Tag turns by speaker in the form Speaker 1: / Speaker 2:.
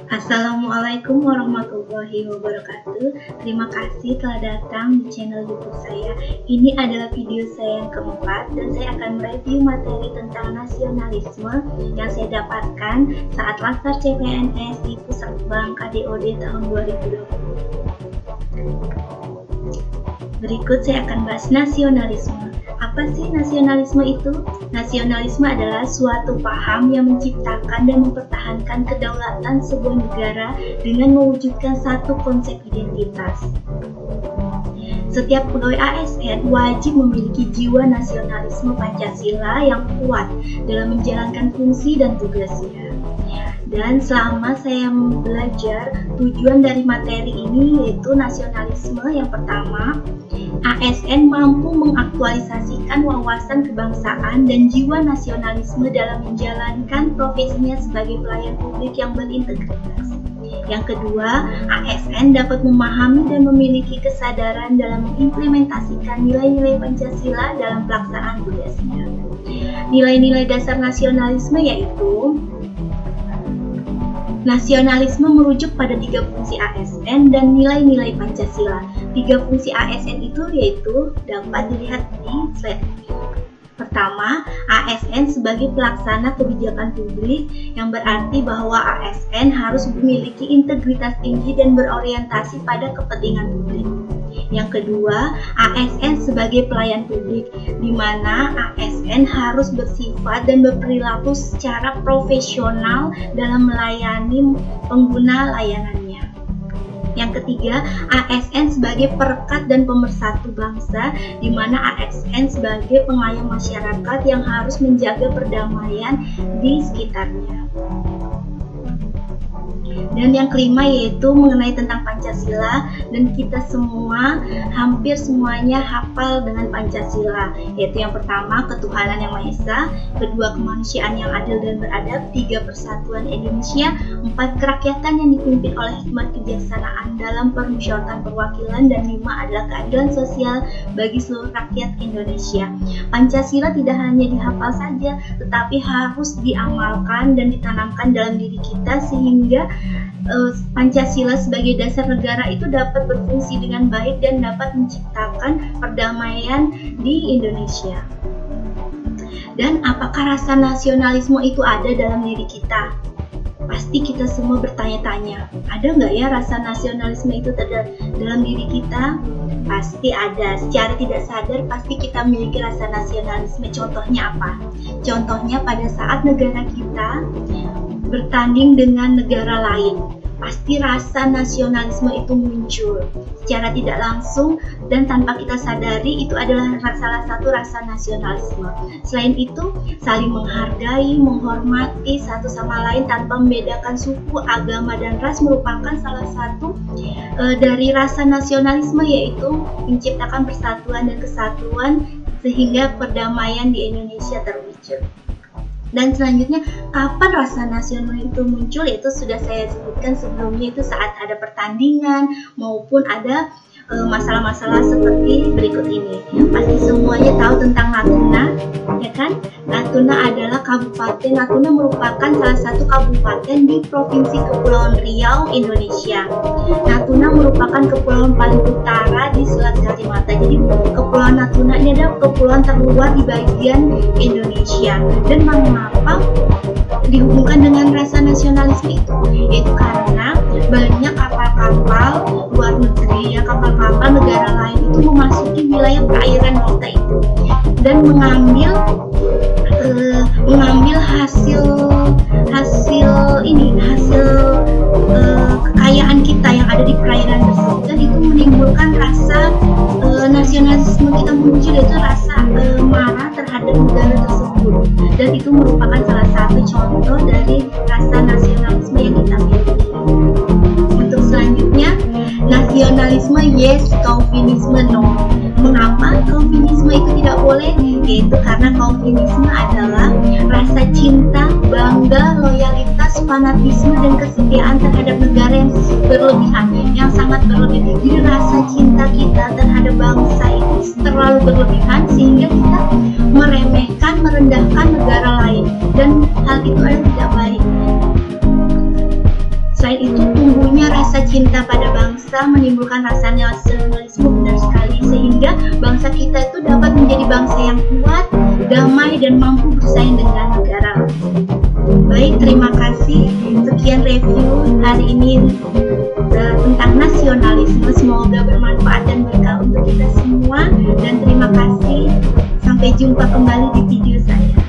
Speaker 1: Assalamualaikum warahmatullahi wabarakatuh. Terima kasih telah datang di channel YouTube saya. Ini adalah video saya yang keempat dan saya akan mereview materi tentang nasionalisme yang saya dapatkan saat Laskar CPNS di Pusat Bank KDOD tahun 2020. Berikut saya akan bahas nasionalisme. Apa sih nasionalisme itu? Nasionalisme adalah suatu paham yang menciptakan dan mempertahankan kedaulatan sebuah negara dengan mewujudkan satu konsep identitas. Setiap pegawai ASN wajib memiliki jiwa nasionalisme Pancasila yang kuat dalam menjalankan fungsi dan tugasnya. Dan selama saya belajar, tujuan dari materi ini yaitu nasionalisme. Yang pertama, ASN mampu mengaktualisasikan wawasan kebangsaan dan jiwa nasionalisme dalam menjalankan profesinya sebagai pelayan publik yang berintegritas. Yang kedua, ASN dapat memahami dan memiliki kesadaran dalam mengimplementasikan nilai-nilai Pancasila dalam pelaksanaan tugasnya. Nilai-nilai dasar nasionalisme yaitu: nasionalisme merujuk pada 3 fungsi ASN dan nilai-nilai Pancasila. 3 fungsi ASN itu yaitu dapat dilihat di slide ini. Pertama, ASN sebagai pelaksana kebijakan publik, yang berarti bahwa ASN harus memiliki integritas tinggi dan berorientasi pada kepentingan publik. Yang kedua, ASN sebagai pelayan publik, di mana ASN harus bersifat dan berperilaku secara profesional dalam melayani pengguna layanannya. Yang ketiga, ASN sebagai perekat dan pemersatu bangsa, di mana ASN sebagai pengayom masyarakat yang harus menjaga perdamaian di sekitarnya. Dan yang kelima yaitu mengenai tentang Pancasila, dan kita semua hampir semuanya hafal dengan Pancasila, yaitu yang pertama ketuhanan yang Maha Esa, kedua kemanusiaan yang adil dan beradab, 3 persatuan Indonesia, 4 kerakyatan yang dipimpin oleh hikmat kebijaksanaan dalam permusyawaratan perwakilan, dan 5 adalah keadilan sosial bagi seluruh rakyat Indonesia. Pancasila tidak hanya dihafal saja, tetapi harus diamalkan dan ditanamkan dalam diri kita sehingga Pancasila sebagai dasar negara itu dapat berfungsi dengan baik dan dapat menciptakan perdamaian di Indonesia. Dan apakah rasa nasionalisme itu ada dalam diri kita? Pasti kita semua bertanya-tanya, ada nggak ya rasa nasionalisme itu dalam diri kita? Pasti ada. Secara tidak sadar pasti kita memiliki rasa nasionalisme. Contohnya apa? Contohnya pada saat negara kita bertanding dengan negara lain, pasti rasa nasionalisme itu muncul secara tidak langsung dan tanpa kita sadari. Itu adalah salah satu rasa nasionalisme. Selain itu, saling menghargai, menghormati satu sama lain tanpa membedakan suku, agama, dan ras merupakan salah satu dari rasa nasionalisme, yaitu menciptakan persatuan dan kesatuan sehingga perdamaian di Indonesia terwujud. Dan selanjutnya, kapan rasa nasional itu muncul? Itu sudah saya sebutkan sebelumnya, itu saat ada pertandingan maupun ada masalah-masalah seperti berikut ini. Pasti semuanya tahu tentang Natuna, ya kan? Natuna adalah kabupaten. Natuna merupakan salah satu kabupaten di Provinsi Kepulauan Riau, Indonesia. Natuna merupakan kepulauan paling utara di Selat Karimata. Jadi Kepulauan Natuna ini adalah kepulauan terluar di bagian Indonesia. Dan mengapa dihubungkan dengan rasa nasionalisme itu? Yaitu karena banyak kapal-kapal luar negeri, ya, kapal-kapal negara lain itu memasuki wilayah perairan kita itu dan mengambil hasil kekayaan kita yang ada di perairan tersebut, dan itu menimbulkan rasa nasionalisme kita muncul, yaitu rasa marah terhadap negara tersebut, dan itu merupakan salah satu contoh dari rasa nasionalisme yang kita miliki. Untuk selanjutnya, nasionalisme yes, kaufinisme no. Mengapa kaufinisme itu tidak boleh? Yaitu karena kaufinisme adalah rasa cinta, bangga, loyalitas, fanatisme, dan kesetiaan terhadap negara yang berlebihan, yang sangat berlebihan. Jadi rasa cinta kita terhadap bangsa itu terlalu berlebihan sehingga kita meremehkan, merendahkan negara itu adalah tidak baik. Selain itu, tumbuhnya rasa cinta pada bangsa menimbulkan rasa nasionalisme benar sekali, sehingga bangsa kita itu dapat menjadi bangsa yang kuat, damai, dan mampu bersaing dengan negara. Baik, terima kasih. Sekian review hari ini tentang nasionalisme. Semoga bermanfaat dan berkah untuk kita semua. Dan terima kasih. Sampai jumpa kembali di video saya.